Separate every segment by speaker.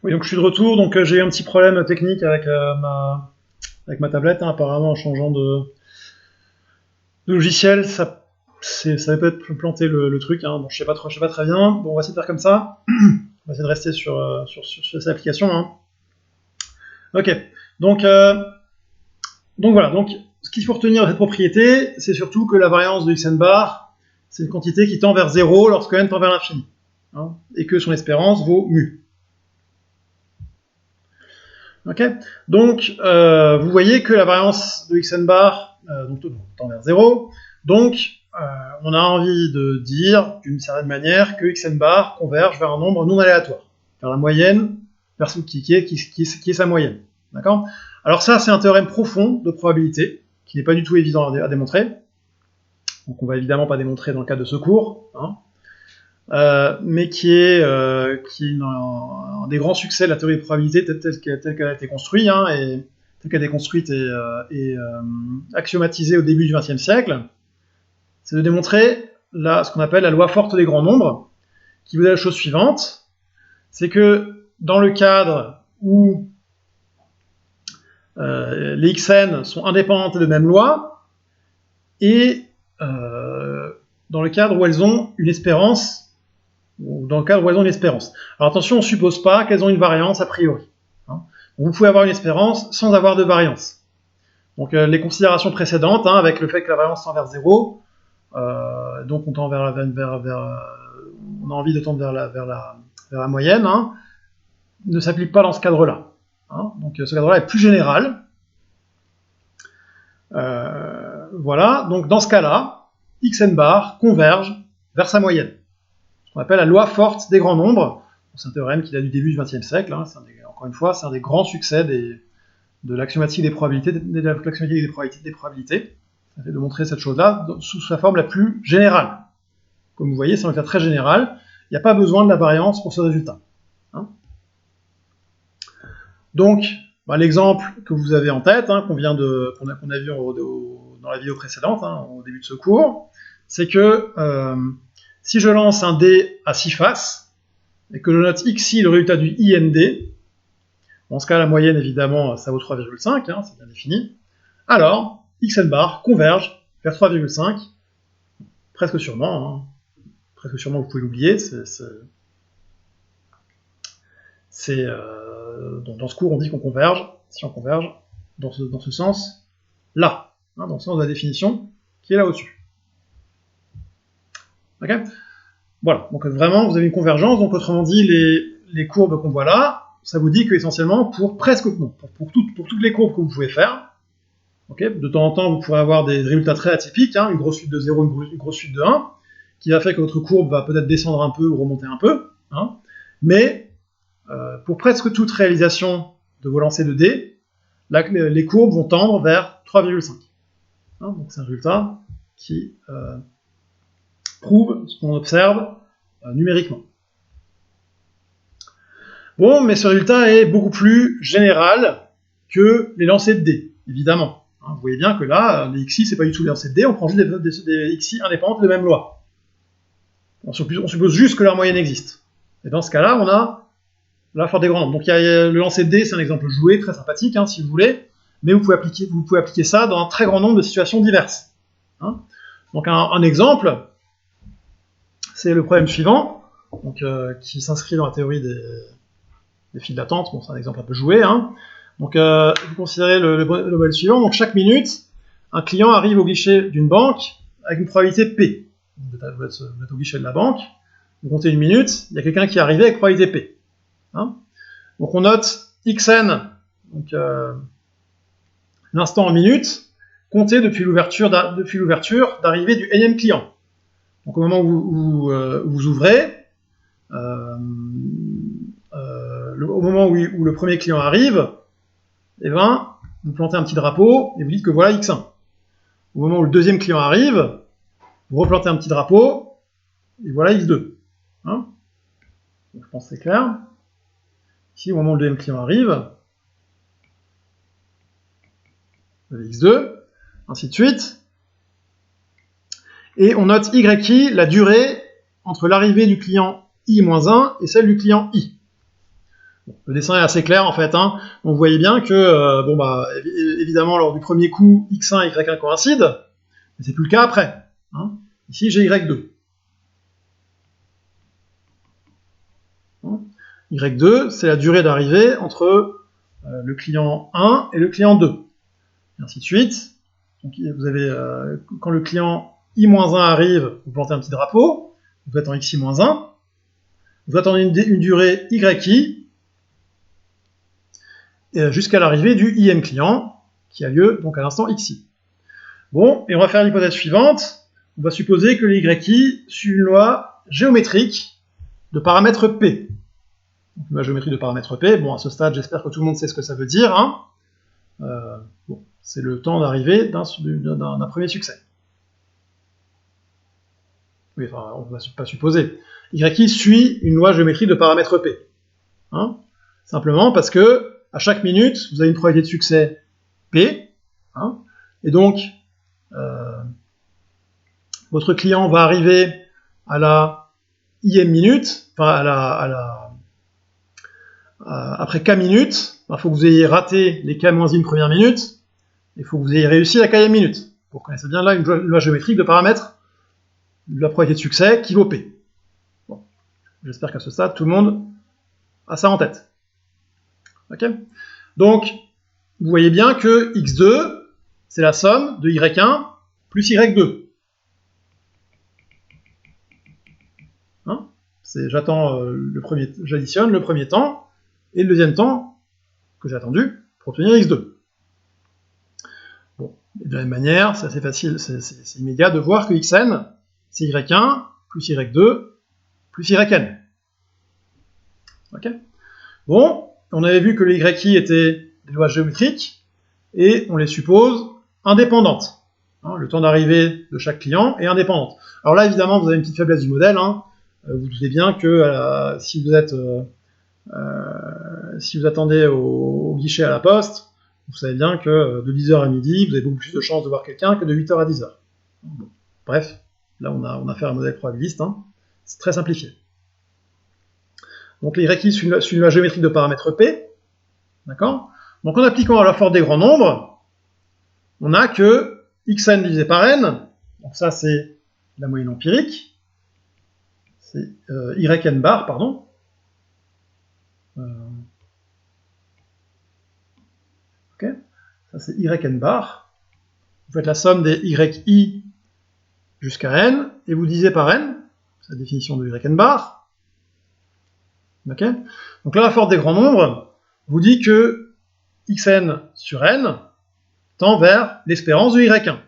Speaker 1: Oui, donc je suis de retour. Donc j'ai eu un petit problème technique avec ma tablette. Hein. Apparemment, en changeant de logiciel, ça peut être planté le truc. Hein. Bon, je sais pas très bien. Bon, on va essayer de faire comme ça. On va essayer de rester sur cette application. Hein. Ok. Donc voilà. Donc ce qu'il faut retenir de cette propriété, c'est surtout que la variance de xn bar, c'est une quantité qui tend vers 0 lorsque n tend vers l'infini, hein, et que son espérance vaut mu. Ok. Donc, vous voyez que la variance de xn bar tend vers 0. Donc, on a envie de dire, d'une certaine manière, que xn bar converge vers un nombre non aléatoire, vers la moyenne, vers ce qui est sa moyenne. D'accord ? Alors ça, c'est un théorème profond de probabilité, qui n'est pas du tout évident à démontrer. Donc, on va évidemment pas démontrer dans le cadre de ce cours, hein. Mais qui est un des grands succès de la théorie des probabilités telle qu'elle a été construite, hein, et telle qu'elle a été construite et axiomatisée au début du XXe siècle, c'est de démontrer ce qu'on appelle la loi forte des grands nombres, qui veut dire la chose suivante, c'est que dans le cadre où les xn sont indépendantes de même loi, et dans le cadre où elles ont une espérance, ou dans le cadre où elles ont une espérance. Alors attention, on ne suppose pas qu'elles ont une variance a priori. Hein. Vous pouvez avoir une espérance sans avoir de variance. Donc les considérations précédentes, hein, avec le fait que la variance tend vers 0, donc on tend on a envie de tendre vers la moyenne, hein, ne s'appliquent pas dans ce cadre-là. Hein. Donc ce cadre-là est plus général. Voilà, donc dans ce cas-là, xn bar converge vers sa moyenne. Ce qu'on appelle la loi forte des grands nombres. C'est un théorème qui date du début du XXe siècle. Hein. Encore une fois, c'est un des grands succès de l'axiomatique des probabilités, des probabilités. Ça fait de montrer cette chose-là sous sa forme la plus générale. Comme vous voyez, c'est un cas très général. Il n'y a pas besoin de la variance pour ce résultat. Hein. Donc, l'exemple que vous avez en tête, hein, qu'on a vu dans la vidéo précédente, hein, au début de ce cours, c'est que si je lance un dé à 6 faces, et que je note xi le résultat du IND, dans ce cas la moyenne évidemment ça vaut 3,5, hein, c'est bien défini, alors xn bar converge vers 3,5, presque sûrement, hein, vous pouvez l'oublier, dans ce cours on dit qu'on converge, si on converge dans ce sens là, hein, dans le sens de la définition qui est là au-dessus. Ok ? Voilà, donc vraiment vous avez une convergence, donc autrement dit les courbes qu'on voit là, ça vous dit que essentiellement pour toutes les courbes que vous pouvez faire, okay, de temps en temps vous pourrez avoir des résultats très atypiques, hein, une grosse suite de 0, une grosse suite de 1, qui va faire que votre courbe va peut-être descendre un peu ou remonter un peu, hein, mais pour presque toute réalisation de vos lancers de dés, les courbes vont tendre vers 3,5. Hein, donc c'est un résultat qui prouve ce qu'on observe numériquement. Bon, mais ce résultat est beaucoup plus général que les lancers de dés, évidemment. Hein, vous voyez bien que là, les xi, c'est pas du tout les lancers de dés, on prend juste des xi indépendantes de même loi. On suppose juste que leur moyenne existe. Et dans ce cas-là, on a la force des grands nombres. Donc le lancer de dés, c'est un exemple joué, très sympathique, hein, si vous voulez, mais vous pouvez appliquer ça dans un très grand nombre de situations diverses. Hein. Donc un exemple, c'est le problème suivant, donc, qui s'inscrit dans la théorie des files d'attente. Bon, c'est un exemple un peu joué. Hein. Donc, vous considérez le modèle suivant. Donc, chaque minute, un client arrive au guichet d'une banque avec une probabilité P. Vous êtes au guichet de la banque, vous comptez une minute, il y a quelqu'un qui est arrivé avec probabilité P. Hein. Donc, on note xn, donc l'instant en minutes, compté depuis l'ouverture d'arrivée du nème client. Donc, au moment où vous ouvrez, au moment où le premier client arrive, eh ben, vous plantez un petit drapeau et vous dites que voilà x1. Au moment où le deuxième client arrive, vous replantez un petit drapeau et voilà x2. Hein, donc, je pense que c'est clair. Ici, au moment où le deuxième client arrive, vous avez x2, ainsi de suite. Et on note yi, la durée entre l'arrivée du client i-1 et celle du client i. Bon, le dessin est assez clair en fait, hein. Donc vous voyez bien que, évidemment, lors du premier coup, x1 et y1 coïncident, mais c'est plus le cas après. Hein. Ici, j'ai y2. Y2, c'est la durée d'arrivée entre le client 1 et le client 2. Et ainsi de suite. Donc, vous avez, quand le client I-1 arrive, vous plantez un petit drapeau, vous attendez xi-1, vous attendez une durée yi, jusqu'à l'arrivée du IM client, qui a lieu donc à l'instant xi. Bon, et on va faire l'hypothèse suivante. On va supposer que le yi suit une loi géométrique de paramètre P. Donc, la géométrie de paramètre P, bon, à ce stade, j'espère que tout le monde sait ce que ça veut dire. Hein. Bon, c'est le temps d'arrivée d'un premier succès. Oui, enfin, on ne va pas supposer. Y suit une loi géométrique de paramètre P. Hein. Simplement parce que, à chaque minute, vous avez une probabilité de succès P. Hein. Et donc, votre client va arriver à la IM minute, enfin après K minutes, il faut que vous ayez raté les K-1 premières minutes, il faut que vous ayez réussi la K minute. Vous connaissez bien là une loi géométrique de paramètres de la probabilité de succès qui vaut P. Bon. J'espère qu'à ce stade, tout le monde a ça en tête. Ok. Donc, vous voyez bien que x2, c'est la somme de y1 plus y2. Hein, j'additionne le premier temps et le deuxième temps que j'ai attendu pour obtenir x2. Bon, de la même manière, c'est assez facile, c'est immédiat de voir que xn, c'est y1 plus y2 plus yn. Ok. Bon, on avait vu que les yi étaient des lois géométriques et on les suppose indépendantes. Hein, le temps d'arrivée de chaque client est indépendante. Alors là, évidemment, vous avez une petite faiblesse du modèle. Hein. Vous doutez bien que si vous attendez au guichet à la poste, vous savez bien que de 10h à midi, vous avez beaucoup plus de chances de voir quelqu'un que de 8h à 10h. Bon. Bref, là on a fait un modèle probabiliste, hein. C'est très simplifié. Donc les y suivent une loi géométrique de paramètre P, d'accord. Donc en appliquant à la force des grands nombres, on a que xn divisé par n, donc ça c'est la moyenne empirique, c'est yn bar, pardon. Ok, ça c'est yn bar. Vous faites la somme des yi jusqu'à n, et vous divisez par n, c'est la définition de yn bar. Ok. Donc là, la force des grands nombres vous dit que xn sur n tend vers l'espérance de y1.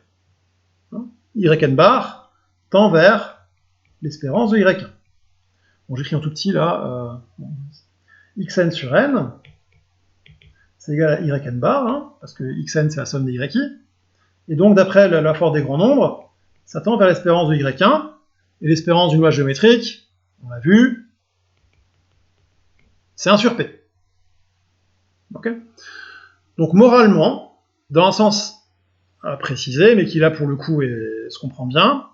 Speaker 1: Yn bar tend vers l'espérance de y1. Bon, j'écris en tout petit là, xn sur n, c'est égal à yn bar, hein, parce que xn c'est la somme des yi, et donc d'après la force des grands nombres, ça tend vers l'espérance de y1, et l'espérance d'une loi géométrique, on l'a vu, c'est 1 sur P. Okay. Donc moralement, dans un sens précisé, mais qui là pour le coup se comprend bien,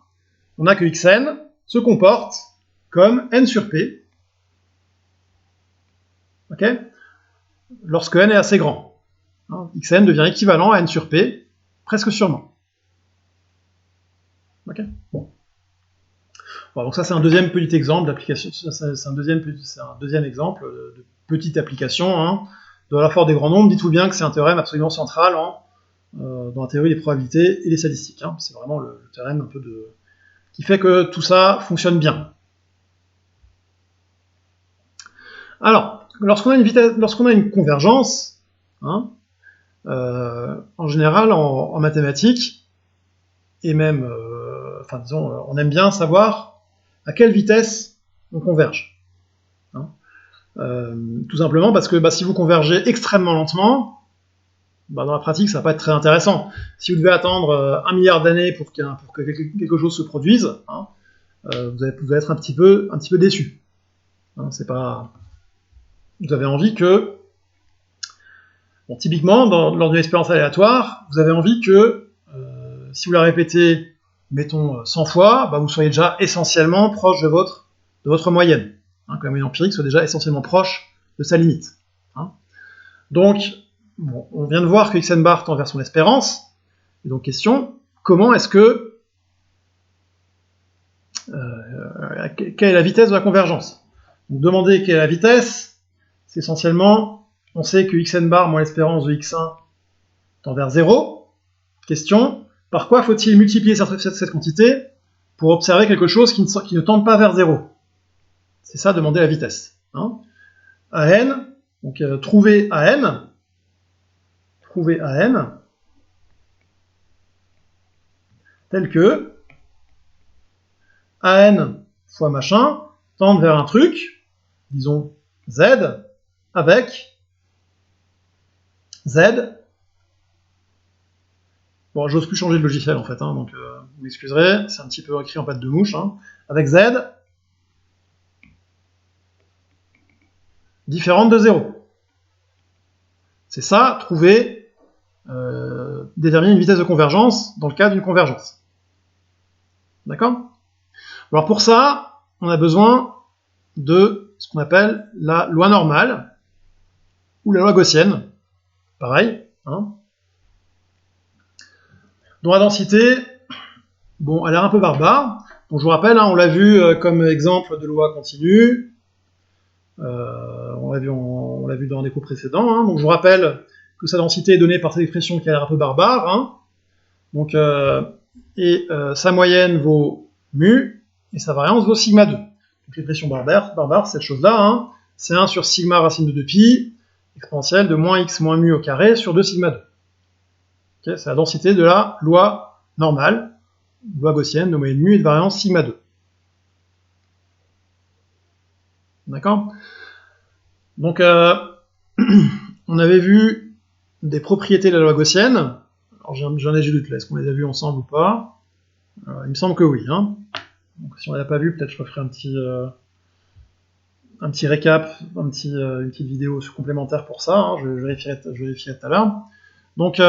Speaker 1: on a que xn se comporte comme n sur P, okay, lorsque n est assez grand. Hein, xn devient équivalent à n sur P, presque sûrement. Okay. Bon. Bon, donc ça c'est un deuxième petit exemple d'application, c'est un deuxième exemple de petite application, hein, de la force des grands nombres. Dites-vous bien que c'est un théorème absolument central, hein, dans la théorie des probabilités et des statistiques. Hein. C'est vraiment le théorème un peu qui fait que tout ça fonctionne bien. Alors, lorsqu'on a une convergence, hein, en général en mathématiques, et même, disons, on aime bien savoir à quelle vitesse on converge. Hein, tout simplement parce que si vous convergez extrêmement lentement, dans la pratique, ça va pas être très intéressant. Si vous devez attendre 1 milliard d'années pour que quelque chose se produise, hein, vous allez être un petit peu déçu. Hein, c'est pas... Vous avez envie que... Bon, typiquement, lors d'une expérience aléatoire, vous avez envie que, si vous la répétez, mettons 100 fois, vous soyez déjà essentiellement proche de votre moyenne. Hein, que la moyenne empirique soit déjà essentiellement proche de sa limite. Hein. Donc, bon, on vient de voir que xn bar tend vers son espérance. Et donc, question, comment est-ce que... quelle est la vitesse de la convergence? Donc, demander quelle est la vitesse, c'est essentiellement, on sait que xn bar moins l'espérance de x1 tend vers 0. Question, par quoi faut-il multiplier cette quantité pour observer quelque chose qui ne tend pas vers 0? C'est ça, demander la vitesse. Hein. AN, donc trouver AN, tel que AN fois machin tend vers un truc, disons Z, avec Z. Bon, j'ose plus changer de logiciel en fait, hein, donc vous m'excuserez, c'est un petit peu écrit en patte de mouche, hein, avec Z différente de 0. C'est ça, trouver, déterminer une vitesse de convergence dans le cas d'une convergence. D'accord? Alors pour ça, on a besoin de ce qu'on appelle la loi normale, ou la loi gaussienne, pareil, hein, dont la densité, bon, elle a l'air un peu barbare. Donc je vous rappelle, hein, on l'a vu comme exemple de loi continue, on l'a vu dans les cours précédents, hein. Donc je vous rappelle que sa densité est donnée par cette expression qui a l'air un peu barbare, hein. Donc, sa moyenne vaut mu, et sa variance vaut sigma 2. Donc l'expression barbare, cette chose-là, hein, c'est 1 sur sigma racine de 2pi, exponentielle de moins x moins mu au carré sur 2 sigma 2. Okay, c'est la densité de la loi normale, loi gaussienne de moyenne mu et de variance sigma 2. D'accord? Donc, on avait vu des propriétés de la loi gaussienne. Alors, j'en ai doute là, est-ce qu'on les a vues ensemble ou pas? Il me semble que oui. Hein. Donc, si on ne l'a pas vu, peut-être je referai un petit récap, une petite vidéo complémentaire pour ça. Hein, je vérifierai tout à l'heure. Donc,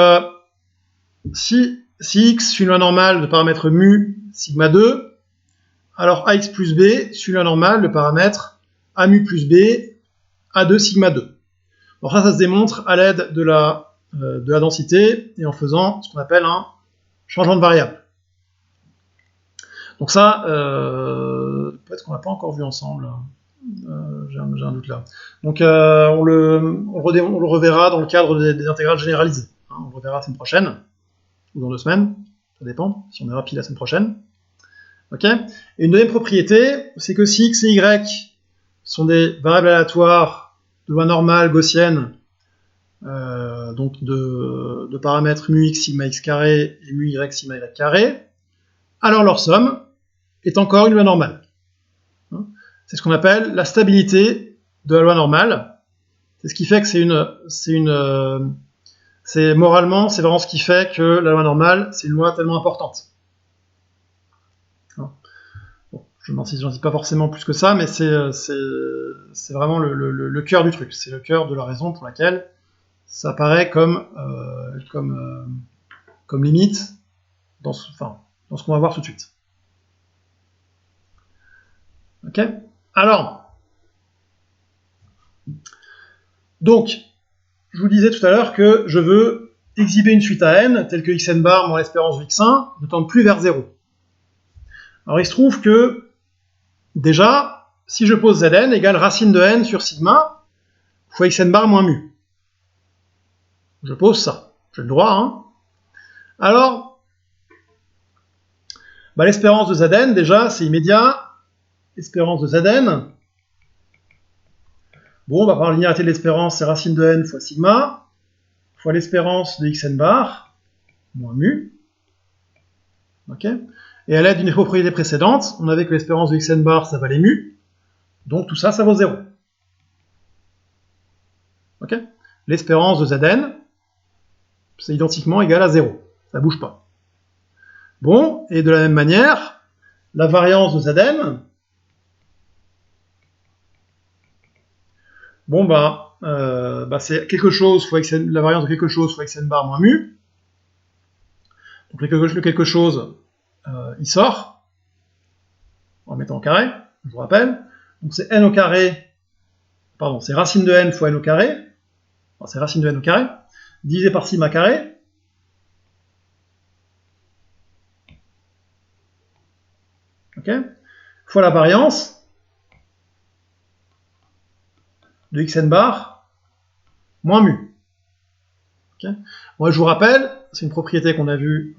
Speaker 1: si x suit une loi normale de paramètre mu sigma 2, alors ax plus b suit une loi normale de paramètre a mu plus b a2 sigma 2. Alors ça se démontre à l'aide de la densité et en faisant ce qu'on appelle un changement de variable. Donc ça, peut-être qu'on l'a pas encore vu ensemble. J'ai un doute là. Donc on le reverra dans le cadre des intégrales généralisées. Hein, on le reverra la semaine prochaine, ou dans 2 semaines, ça dépend, si on est rapide la semaine prochaine. Ok. Et une deuxième propriété, c'est que si x et y sont des variables aléatoires de loi normale gaussienne, donc de paramètres mu x sigma x carré et mu y sigma y carré, alors leur somme est encore une loi normale. C'est ce qu'on appelle la stabilité de la loi normale. C'est ce qui fait que c'est moralement, c'est vraiment ce qui fait que la loi normale, c'est une loi tellement importante. Bon, je n'en dis pas forcément plus que ça, mais c'est vraiment le cœur du truc. C'est le cœur de la raison pour laquelle ça apparaît comme limite dans ce qu'on va voir tout de suite. Ok ? Alors, donc, je vous disais tout à l'heure que je veux exhiber une suite à n, telle que xn bar moins l'espérance de x1 ne tende plus vers 0. Alors il se trouve que, déjà, si je pose zn égale racine de n sur sigma fois xn bar moins mu. Je pose ça. J'ai le droit, hein. Alors, l'espérance de zn, déjà, c'est immédiat. Espérance de zn. Bon, par la linéarité de l'espérance, c'est racine de n fois sigma, fois l'espérance de xn bar, moins mu. Ok. Et à l'aide d'une propriété précédente, on avait que l'espérance de xn bar, ça valait mu. Donc tout ça, ça vaut 0. Ok. L'espérance de zn, c'est identiquement égal à 0. Ça ne bouge pas. Bon, et de la même manière, la variance de zn, bon, c'est quelque chose fois la variance de quelque chose fois xn bar moins mu. Donc le quelque chose, il sort, en le mettant au carré, je vous rappelle. Donc c'est n au carré pardon, c'est racine de n fois n au carré, enfin, c'est racine de n au carré, divisé par sigma carré, ok, fois la variance de xn bar moins mu. Okay. Moi, je vous rappelle, c'est une propriété qu'on a vue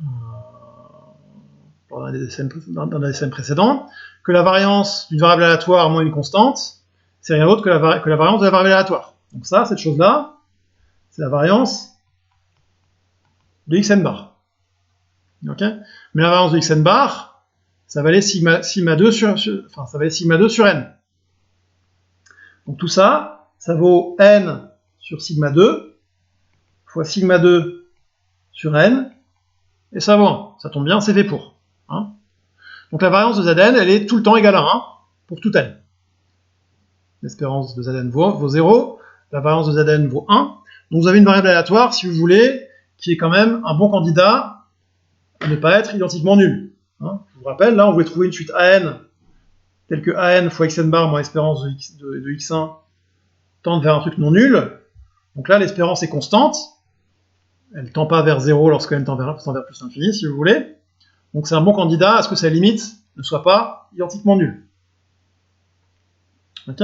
Speaker 1: dans un des SN précédents, que la variance d'une variable aléatoire moins une constante, c'est rien d'autre que la variance de la variable aléatoire. Donc ça, cette chose-là, c'est la variance de xn bar. Okay. Mais la variance de xn bar, ça valait sigma 2 sur n. Donc tout ça, ça vaut n sur sigma 2 fois sigma 2 sur n, et ça vaut 1. Ça tombe bien, c'est fait pour. Hein. Donc la variance de Zn, elle est tout le temps égale à 1 pour tout n. L'espérance de Zn vaut 0, la variance de Zn vaut 1. Donc vous avez une variable aléatoire, si vous voulez, qui est quand même un bon candidat à ne pas être identiquement nul. Hein. Je vous rappelle, là, on voulait trouver une suite an, telle que an fois xn bar moins l'espérance de x1 tend vers un truc non nul. Donc là, l'espérance est constante. Elle ne tend pas vers 0 lorsque n tend vers plus l'infini, si vous voulez. Donc c'est un bon candidat à ce que sa limite ne soit pas identiquement nulle. Ok.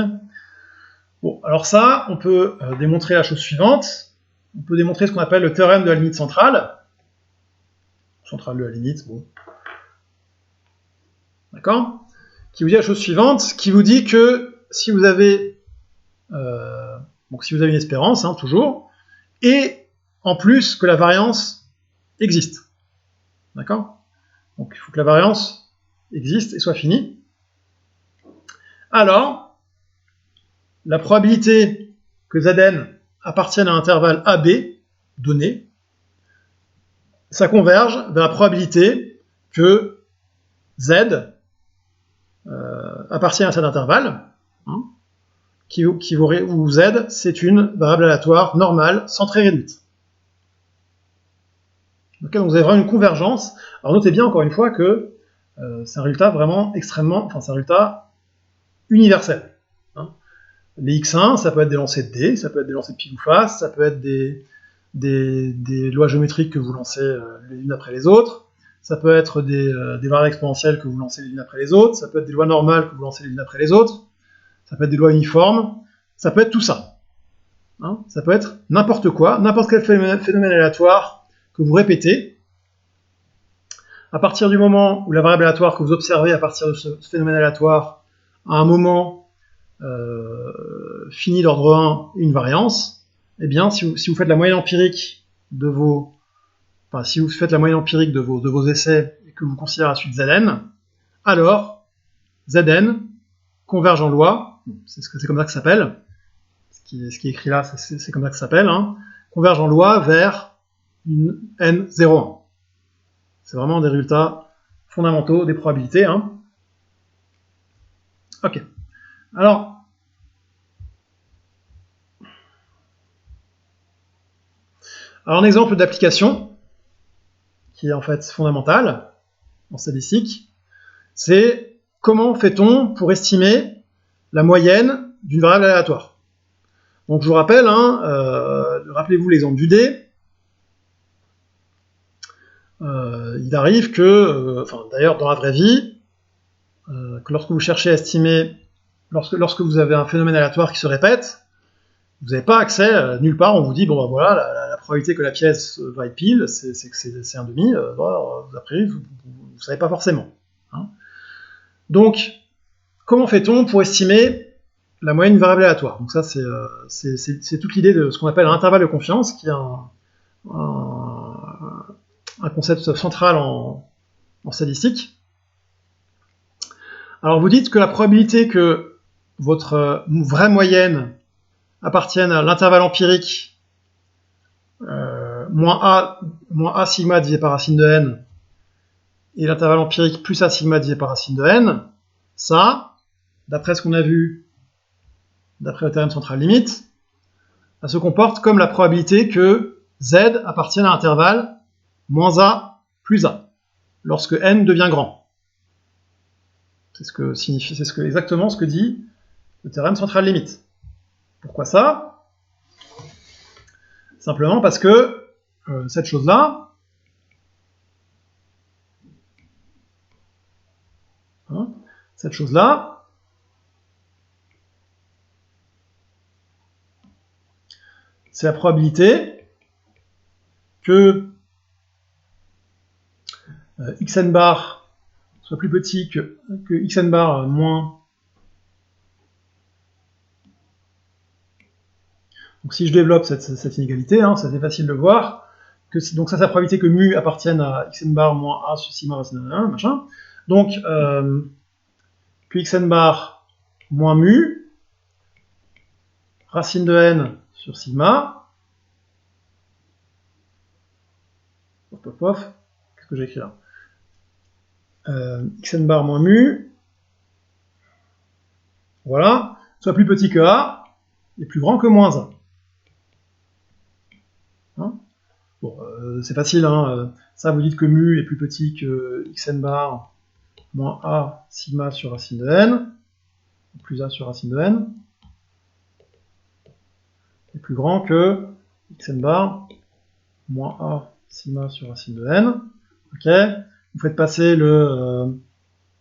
Speaker 1: Bon, alors ça, on peut démontrer la chose suivante. On peut démontrer ce qu'on appelle le théorème de la limite centrale. Centrale de la limite, bon. D'accord. Qui vous dit la chose suivante, qui vous dit que si vous avez, si vous avez une espérance, hein, toujours, et en plus que la variance existe. D'accord. Donc il faut que la variance existe et soit finie. Alors, la probabilité que Zn appartienne à un intervalle AB donné, ça converge vers la probabilité que Z appartient à cet intervalle, hein, où Z c'est une variable aléatoire normale centrée réduite. Okay, donc vous avez vraiment une convergence. Alors notez bien encore une fois que c'est un résultat vraiment extrêmement, c'est un résultat universel. Hein. Les x1, ça peut être des lancers de dés, ça peut être des lancers de pile ou face, ça peut être des lois géométriques que vous lancez les unes après les autres, ça peut être des variables exponentielles que vous lancez les unes après les autres, ça peut être des lois normales que vous lancez les unes après les autres, ça peut être des lois uniformes, ça peut être tout ça. Hein, ça peut être n'importe quoi, n'importe quel phénomène aléatoire que vous répétez. À partir du moment où la variable aléatoire que vous observez à partir de ce phénomène aléatoire à un moment fini d'ordre 1 une variance, eh bien, si vous faites la moyenne empirique de vos essais et que vous considérez la suite Zn, alors Zn converge en loi, c'est comme ça que ça s'appelle, ce qui est écrit là, c'est comme ça que ça s'appelle, hein, converge en loi vers une n01. C'est vraiment des résultats fondamentaux des probabilités. Hein. Ok. Alors, un exemple d'application qui est en fait fondamental en statistique, c'est comment fait-on pour estimer la moyenne d'une variable aléatoire. Donc je vous rappelle, hein, rappelez-vous l'exemple du dé. Il arrive que, d'ailleurs dans la vraie vie, que lorsque vous cherchez à estimer, lorsque vous avez un phénomène aléatoire qui se répète, vous n'avez pas accès nulle part, on vous dit, bon ben voilà, la probabilité que la pièce va être pile, c'est un demi, après vous ne savez pas forcément. Hein. Donc, comment fait-on pour estimer la moyenne d'une variable aléatoire? Donc ça, c'est toute l'idée de ce qu'on appelle un intervalle de confiance, qui est un concept central en statistique. Alors vous dites que la probabilité que votre vraie moyenne appartienne à l'intervalle empirique moins a sigma divisé par racine de n et l'intervalle empirique plus a sigma divisé par racine de n, ça, d'après ce qu'on a vu, d'après le théorème central limite, ça se comporte comme la probabilité que z appartienne à l'intervalle moins a plus a, lorsque n devient grand. C'est exactement ce que dit le théorème central limite. Pourquoi ça? Simplement parce que cette chose-là, hein, c'est la probabilité que xn bar soit plus petit que xn bar moins. Donc si je développe cette inégalité, hein, c'est facile de voir. Donc ça, c'est la probabilité que mu appartienne à xn bar moins a sur sigma racine de 1, machin. Donc que xn bar moins mu racine de n sur sigma. Qu'est-ce que j'ai écrit là? Xn bar moins mu, voilà, soit plus petit que a et plus grand que moins a. Hein, bon, c'est facile, hein, ça vous dites que mu est plus petit que xn bar moins a sigma sur racine de n, plus a sur racine de n, est plus grand que xn bar moins a sigma sur racine de n. Ok, vous faites passer le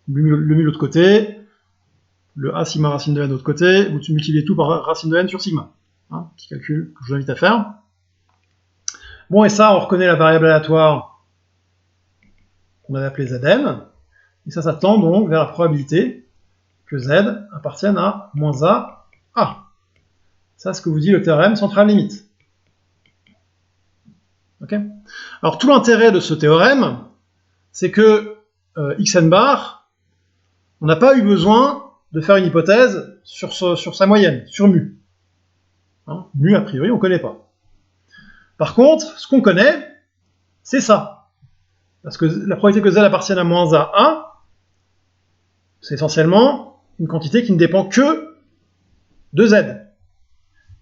Speaker 1: mu de l'autre côté, le a sigma racine de n de l'autre côté, vous multipliez tout par racine de n sur sigma. Hein, petit calcul que je vous invite à faire. Bon, et ça, on reconnaît la variable aléatoire qu'on avait appelée Zn, et ça tend donc vers la probabilité que Z appartienne à moins A. Ça, c'est ce que vous dit le théorème centrale limite. Okay. Alors, tout l'intérêt de ce théorème, c'est que xn bar, on n'a pas eu besoin de faire une hypothèse sur sa moyenne, sur mu. Hein, mu, a priori, on ne connaît pas. Par contre, ce qu'on connaît, c'est ça. Parce que la probabilité que Z appartienne à moins A1, c'est essentiellement une quantité qui ne dépend que de Z.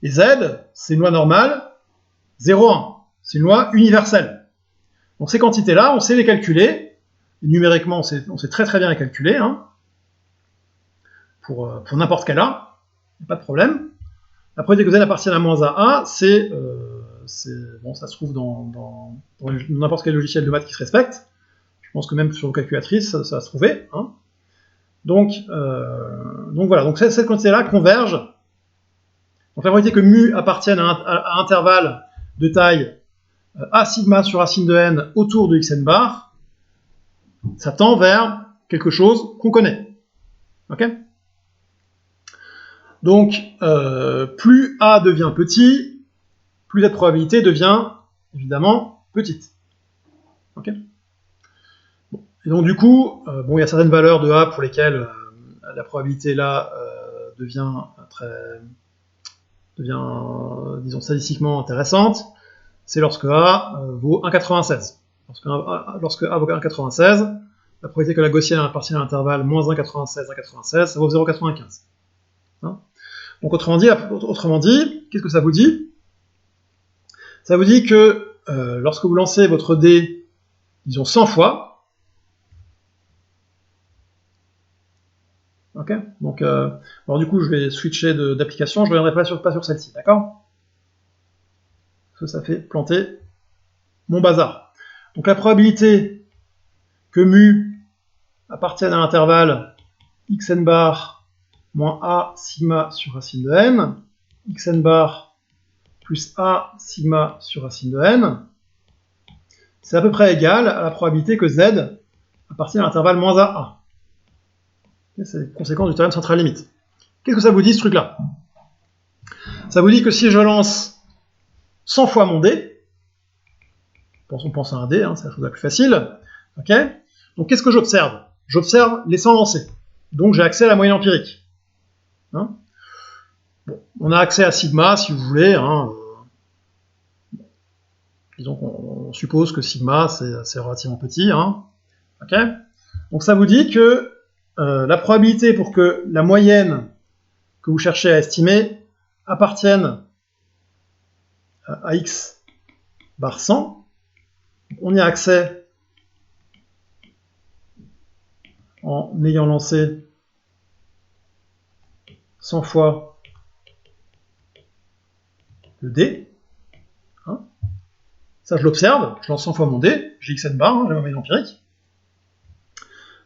Speaker 1: Et Z, c'est une loi normale, 0,1. C'est une loi universelle. Donc ces quantités-là, on sait les calculer. Et numériquement, on sait très très bien les calculer. Hein, pour n'importe quel A, pas de problème. La probabilité que Z appartienne à moins A1, bon, ça se trouve dans n'importe quel logiciel de maths qui se respecte. Je pense que même sur vos calculatrices, ça va se trouver. Hein. Donc voilà, donc cette quantité-là converge. Donc la probabilité que mu appartienne à un intervalle de taille a sigma sur racine de n autour de xn bar, ça tend vers quelque chose qu'on connaît. Ok ? Donc, plus a devient petit, plus cette probabilité devient évidemment petite. Ok ? Bon. Et donc du coup, bon, il y a certaines valeurs de a pour lesquelles la probabilité là devient, disons, statistiquement intéressante. C'est lorsque a vaut 1,96. Lorsque a vaut 1,96, la probabilité que la gaussienne appartienne à l'intervalle moins 1,96, 1,96, ça vaut 0,95. Hein, donc autrement dit, qu'est-ce que ça vous dit? Ça vous dit que lorsque vous lancez votre dé, disons 100 fois, ok, donc alors du coup je vais switcher d'application, je ne reviendrai pas sur celle-ci, d'accord? Parce que ça fait planter mon bazar. Donc la probabilité que mu appartienne à l'intervalle xn bar moins a sigma sur racine de n, xn bar plus a sigma sur racine de n, c'est à peu près égal à la probabilité que z appartienne à l'intervalle moins a. C'est les conséquences du théorème centrale limite. Qu'est-ce que ça vous dit ce truc-là? Ça vous dit que si je lance 100 fois mon dé, on pense à un dé, hein, c'est la chose la plus facile, ok? Donc qu'est-ce que j'observe? J'observe les 100 lancés. Donc j'ai accès à la moyenne empirique. Hein, bon, on a accès à sigma si vous voulez. Hein, disons qu'on suppose que sigma c'est relativement petit. Hein, okay, donc ça vous dit que la probabilité pour que la moyenne que vous cherchez à estimer appartienne à x bar 100, on y a accès en ayant lancé 100 fois le D. Hein. Ça, je l'observe, je lance 100 fois mon D, j'ai xn bar, hein, j'ai ma moyenne empirique.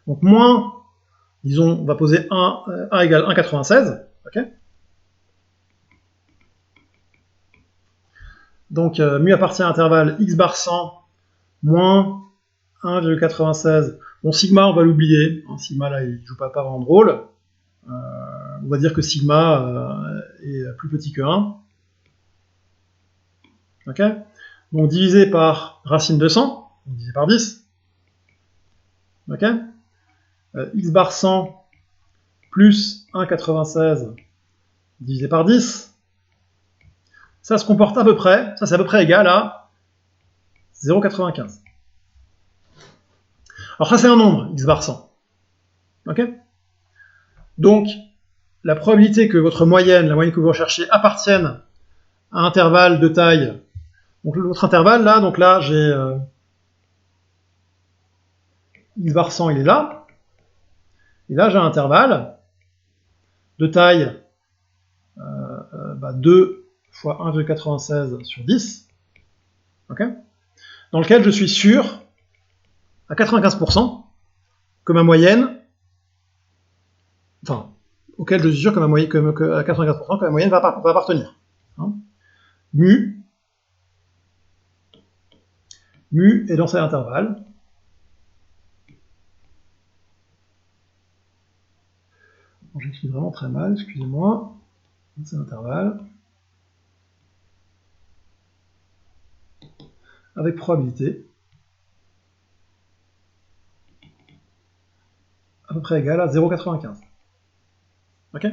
Speaker 1: Donc moins, disons, on va poser 1 égale 1,96, ok. Donc mu appartient à l'intervalle x bar 100 moins 1,96. Bon, sigma, on va l'oublier. Hein, sigma, là, il ne joue pas vraiment de rôle. On va dire que sigma est plus petit que 1. Ok. Donc divisé par racine de 100, divisé par 10. Ok. X bar 100 plus 1,96 divisé par 10. Ça se comporte à peu près, ça c'est à peu près égal à 0,95. Alors ça c'est un nombre, x bar 100. Ok. Donc, la probabilité que votre moyenne, la moyenne que vous recherchez, appartienne à un intervalle de taille. Donc l'autre intervalle là, donc là j'ai x bar 100, il est là. Et là j'ai un intervalle de taille 2 fois 1,96 sur 10, okay, dans lequel je suis sûr à 95% que ma moyenne, enfin, auquel je suis sûr que ma moyenne, à 95% que ma moyenne va appartenir. Hein. Mu est dans cet intervalle. J'écris vraiment très mal, excusez-moi. C'est l'intervalle. Avec probabilité à peu près égale à 0,95. Ok.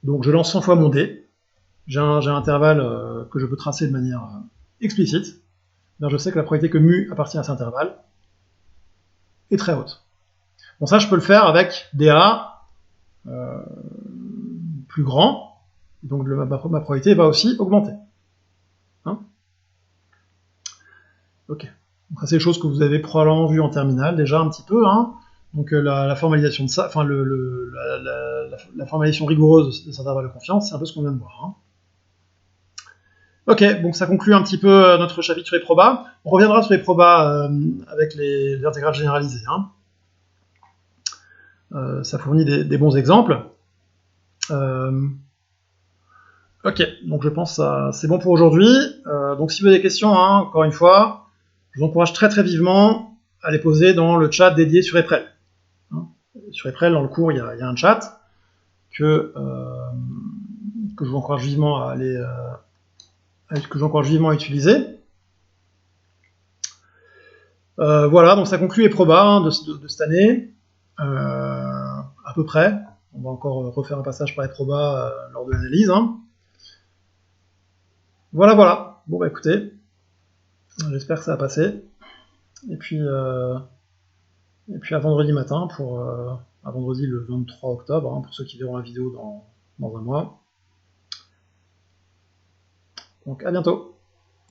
Speaker 1: Donc je lance 100 fois mon dé. J'ai un intervalle que je peux tracer de manière explicite. Bien, je sais que la probabilité que mu appartient à cet intervalle est très haute. Bon, ça je peux le faire avec DA plus grand, donc ma probabilité va aussi augmenter. Hein, ok. Donc ça c'est des choses que vous avez probablement vues en terminale déjà un petit peu. Hein. Donc la formalisation de ça, enfin la formalisation rigoureuse de cet intervalle de confiance, c'est un peu ce qu'on vient de voir. Hein. Ok, donc ça conclut un petit peu notre chapitre sur les probas. On reviendra sur les probas avec les intégrales généralisées. Hein. Ça fournit des bons exemples. Ok, donc je pense que c'est bon pour aujourd'hui. Donc si vous avez des questions, hein, encore une fois, je vous encourage très vivement à les poser dans le chat dédié sur Eprel. Hein. Sur Eprel, dans le cours, il y a un chat que je vous encourage vivement à utiliser. Voilà, donc ça conclut les probas hein, de cette année, à peu près. On va encore refaire un passage par les probas lors de l'analyse. Hein. Voilà. Bon, bah écoutez, j'espère que ça va passer. Et puis à vendredi matin, à vendredi le 23 octobre, hein, pour ceux qui verront la vidéo dans un mois. Donc à bientôt.